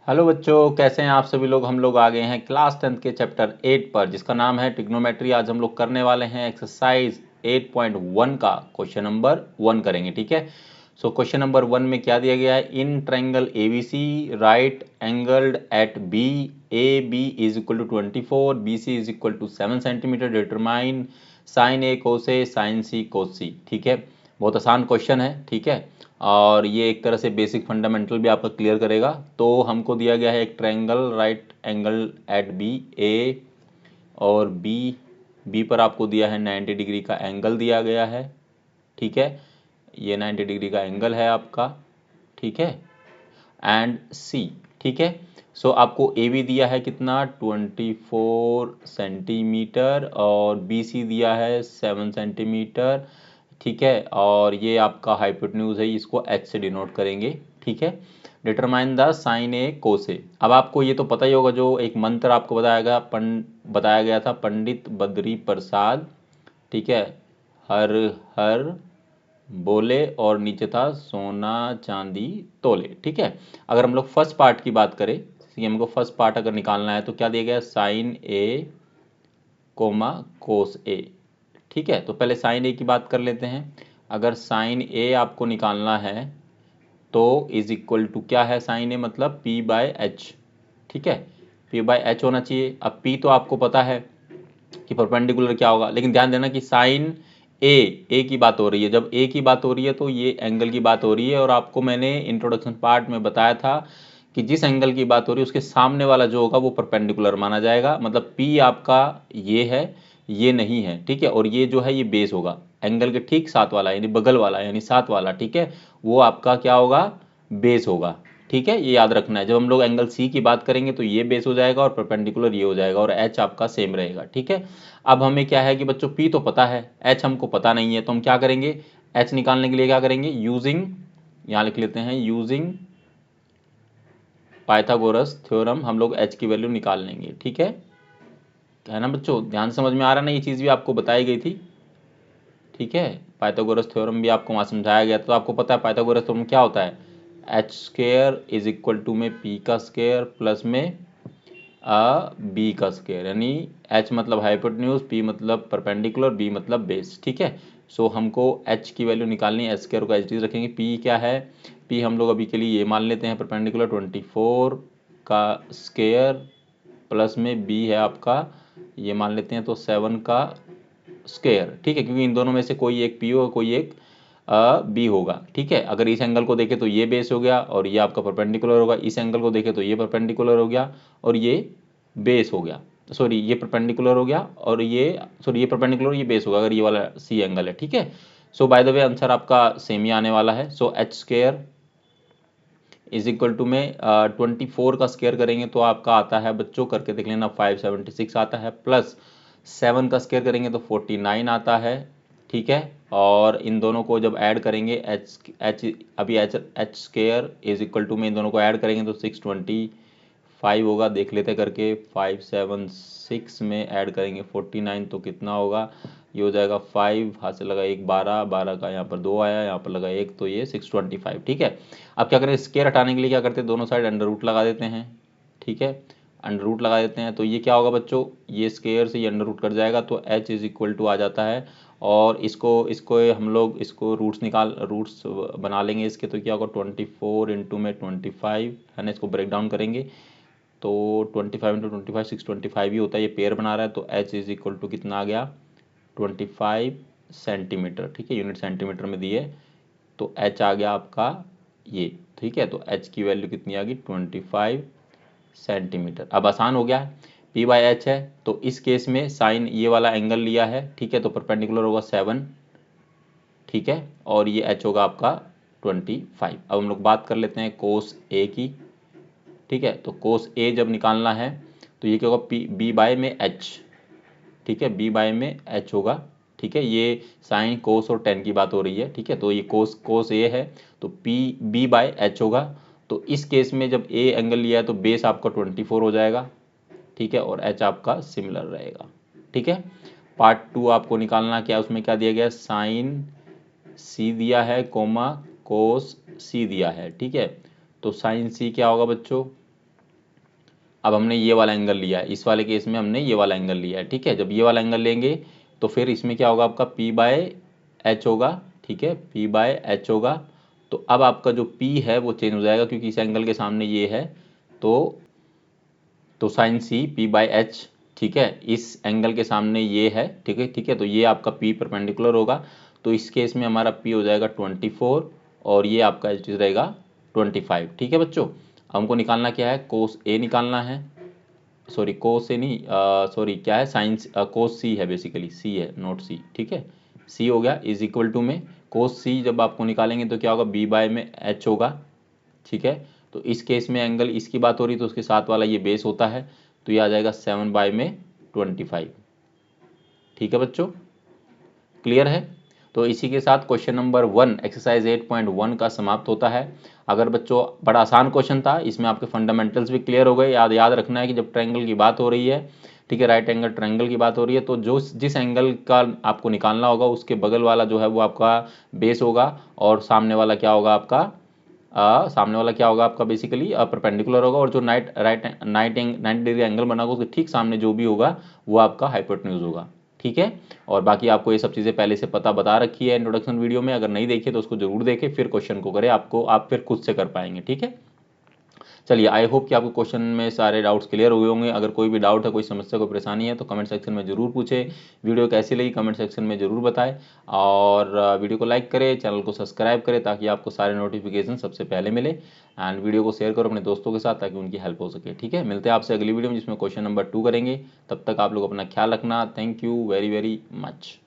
Hello बच्चों, कैसे हैं आप सभी लोग। हम लोग आ गए हैं क्लास 10th के चैप्टर 8 पर, जिसका नाम है ट्रिग्नोमेट्री। आज हम लोग करने वाले हैं एक्सरसाइज 8.1 का क्वेश्चन नंबर 1 करेंगे। ठीक है, सो क्वेश्चन नंबर 1 में क्या दिया गया है। In triangle ABC right angled at B A B is equal to 24, B C is equal to 7 centimetre, determine sin A cos A sin C cos C. ठीक है, बहुत आसान क्वेश्चन है। ठीक है, और ये एक तरह से बेसिक फंडामेंटल भी आपका क्लियर करेगा। तो हमको दिया गया है एक triangle right angle at B A और बी बी पर आपको दिया है 90 डिग्री का एंगल दिया गया है। ठीक है, ये 90 डिग्री का एंगल है आपका। ठीक है, एंड सी। ठीक है, सो आपको ए बी दिया है कितना 24 सेंटीमीटर और बी सी दिया है 7 सेंटीमीटर। ठीक है, और ये आपका हाइपोटेन्यूज है, इसको एच से डिनोट करेंगे। ठीक है, डिटरमाइन द साइन ए कोसे। अब आपको ये तो पता ही होगा, जो एक मंत्र आपको बताया गया था पंडित बद्री प्रसाद। ठीक है, हर हर बोले और नीचे था सोना चांदी तोले। ठीक है, अगर हम लोग फर्स्ट पार्ट की बात करें, हमको फर्स्ट पार्ट अगर निकालना है तो क्या दिया गया, साइन ए कोमा कोस ए। ठीक है, तो पहले साइन ए की बात कर लेते हैं। अगर साइन ए आपको निकालना है तो इज इक्वल टू क्या है, साइन ए मतलब पी बाय एच। ठीक है, पी बाय एच होना चाहिए। अब पी तो आपको पता है कि परपेंडिकुलर क्या होगा, लेकिन ध्यान देना कि साइन ए की बात हो रही है। जब ए की बात हो रही है तो ये एंगल की बात हो रही है, और आपको मैंने इंट्रोडक्शन पार्ट में बताया था कि जिस एंगल की बात हो रही है उसके सामने वाला जो होगा वो परपेंडिकुलर माना जाएगा। मतलब पी आपका ये है, ये नहीं है। ठीक है, और ये जो है ये बेस होगा एंगल के ठीक साथ वाला, यानी बगल वाला, यानी साथ वाला। ठीक है, वो आपका क्या होगा, बेस होगा। ठीक है, ये याद रखना है। जब हम लोग एंगल सी की बात करेंगे तो ये बेस हो जाएगा और परपेंडिकुलर ये हो जाएगा, और एच आपका सेम रहेगा। ठीक है, अब हमें क्या है कि बच्चों पी तो पता है, एच हमको पता नहीं है, तो हम क्या करेंगे, एच निकालने के लिए क्या करेंगे, यूजिंग, यहाँ लिख लेते हैं यूजिंग पाइथागोरस थ्योरम, हम लोग एच की वैल्यू निकाल लेंगे। ठीक है ना बच्चों, ध्यान समझ में आ रहा ना, ये चीज़ भी आपको बताई गई थी। ठीक है, पाइथागोरस थ्योरम भी आपको वहाँ समझाया गया, तो आपको पता है पाइथागोरस थ्योरम क्या होता है, H square is equal to में पी का स्क्वेयर प्लस में बी का स्क्वेयर, यानी एच मतलब हाइपोटेन्यूज, पी मतलब परपेंडिकुलर, बी मतलब बेस। ठीक है, सो हमको एच की वैल्यू निकालनी है, एच स्क्वेयर को एच डी रखेंगे। पी क्या है, पी हम लोग अभी के लिए ये मान लेते हैं परपेंडिकुलर 24 का स्क्वेयर प्लस में बी है आपका, ये मान लेते हैं तो 7 का स्क्वेयर। ठीक है, क्योंकि इन दोनों में से कोई एक पी होगा, कोई एक बी होगा। ठीक है, अगर इस एंगल को देखें तो ये बेस हो गया और ये आपका परपेंडिकुलर होगा, इस एंगल को देखें तो ये परपेंडिकुलर हो गया और ये बेस हो गया। सॉरी, ये परपेंडिकुलर हो गया और ये, सॉरी ये परपेंडिकुलर, ये बेस होगा अगर ये वाला सी एंगल है। ठीक है, so by the way answer आपका सेम ही आने वाला है। So H square is equal to में 24 का स्क्वेयर करेंगे तो आपका आता है बच्चों, करके देख लेना, 576 आता है, प्लस 7 का स्क्वेयर करेंगे तो 49 आता है। ठीक है, और इन दोनों को जब ऐड करेंगे एच एच अभी H H square is equal to में इन दोनों को ऐड करेंगे तो 625 होगा। देख लेते करके, 576 में ऐड करेंगे 49 तो कितना होगा, ये हो जाएगा 5, हाथ से लगा एक 12, 12 का यहाँ पर 2 आया, यहाँ पर लगा एक, तो ये 625। ठीक है, अब क्या करें, स्क्वायर हटाने के लिए क्या करते हैं, दोनों साइड अंडर रूट लगा देते हैं। ठीक है, अंडर रूट लगा देते हैं तो ये क्या होगा बच्चों, ये स्क्वायर से ये अंडर रूट कट जाएगा तो एच इज इक्वल टू आ जाता है। और इसको इसको हम लोग इसको रूट्स बना लेंगे इसके, तो क्या होगा 24 इंटू में 25 है ना, इसको ब्रेक डाउन करेंगे तो 25 इंटू 25 625 ही होता है, ये पेयर बना रहा है। तो एच इज इक्वल टू कितना आ गया, 25 सेंटीमीटर। ठीक है, यूनिट सेंटीमीटर में दिए तो एच आ गया आपका ये। ठीक है, तो एच की वैल्यू कितनी आ गई, 25 सेंटीमीटर। अब आसान हो गया है, पी बाई एच है तो इस केस में साइन ये वाला एंगल लिया है। ठीक है, तो परपेंडिकुलर होगा 7। ठीक है, और ये एच होगा आपका 25। अब हम लोग बात कर लेते हैं कोस ए की। ठीक है, तो कोस ए जब निकालना है तो ये क्या होगा, पी बी बाय में एच। ठीक है, बी बाय में एच होगा। ठीक है, ये साइन कोस और टेन की बात हो रही है। ठीक है, तो ये कोस कोस ए है तो पी बी बाय एच होगा। तो इस केस में जब ए एंगल लिया है तो बेस आपका 24 हो जाएगा। ठीक है, और एच आपका सिमिलर रहेगा। ठीक है, पार्ट 2 आपको निकालना क्या, उसमें क्या दिया गया, साइन सी दिया है कोमा कोस सी दिया है। ठीक है, तो साइन सी क्या होगा बच्चों, अब हमने ये वाला एंगल लिया है, इस वाले केस में हमने ये वाला एंगल लिया है, ठीक है। जब ये वाला एंगल लेंगे तो फिर इसमें क्या होगा, आपका P बाय एच होगा, ठीक है, P बाय एच होगा। तो अब आपका जो P है वो चेंज हो जाएगा, क्योंकि इस एंगल के सामने ये है, तो sine C P by H, ठीक है, इस एंगल के सामने ये है, ठीक है, ठीक है, तो ये आपका P परपेंडिकुलर होगा। तो इस केस में हमारा P हो जाएगा 24 और ये आपका एच रहेगा 25, ठीक है बच्चों। हमको निकालना क्या है, कोस ए निकालना है, सॉरी कोस ए नहीं, सॉरी क्या है, साइंस कोस सी है, बेसिकली सी है, नोट सी, ठीक है। सी हो गया इज इक्वल टू में कोस सी जब आपको निकालेंगे तो क्या होगा, बी बाय में एच होगा, ठीक है। तो इस केस में एंगल इसकी बात हो रही, तो उसके साथ वाला ये बेस होता है, तो ये आ जाएगा 7 बाय में 25, ठीक है बच्चों, क्लियर है। तो इसी के साथ क्वेश्चन नंबर 1 एक्सरसाइज 8.1 का समाप्त होता है। अगर बच्चों बड़ा आसान क्वेश्चन था, इसमें आपके फंडामेंटल्स भी क्लियर हो गए। याद रखना है कि जब ट्रायंगल की बात हो रही है, ठीक है, राइट एंगल ट्रायंगल की बात हो रही है, तो जो जिस एंगल का आपको निकालना होगा उसके बगल वाला जो है वो आपका बेस होगा, और सामने वाला क्या होगा आपका बेसिकली परपेंडिकुलर होगा, और जो 90 डिग्री एंगल बना होगा उसके ठीक सामने जो भी होगा वो आपका हाइपोटेन्यूज होगा, ठीक है। और बाकी आपको ये सब चीज़ें पहले से बता रखी है इंट्रोडक्शन वीडियो में, अगर नहीं देखिए तो उसको जरूर देखें, फिर क्वेश्चन को करें, आप फिर खुद से कर पाएंगे, ठीक है। चलिए, आई होप कि आपको क्वेश्चन में सारे डाउट्स क्लियर हुए होंगे। अगर कोई भी डाउट है, कोई समस्या, कोई परेशानी है तो कमेंट सेक्शन में जरूर पूछें। वीडियो कैसी लगी कमेंट सेक्शन में जरूर बताएं, और वीडियो को लाइक करें, चैनल को सब्सक्राइब करें ताकि आपको सारे नोटिफिकेशन सबसे पहले मिले, एंड वीडियो को शेयर करो अपने दोस्तों के साथ ताकि उनकी हेल्प हो सके, ठीक है। मिलते हैं आपसे अगली वीडियो में जिसमें क्वेश्चन नंबर 2 करेंगे। तब तक आप लोग अपना ख्याल रखना। Thank you very very much.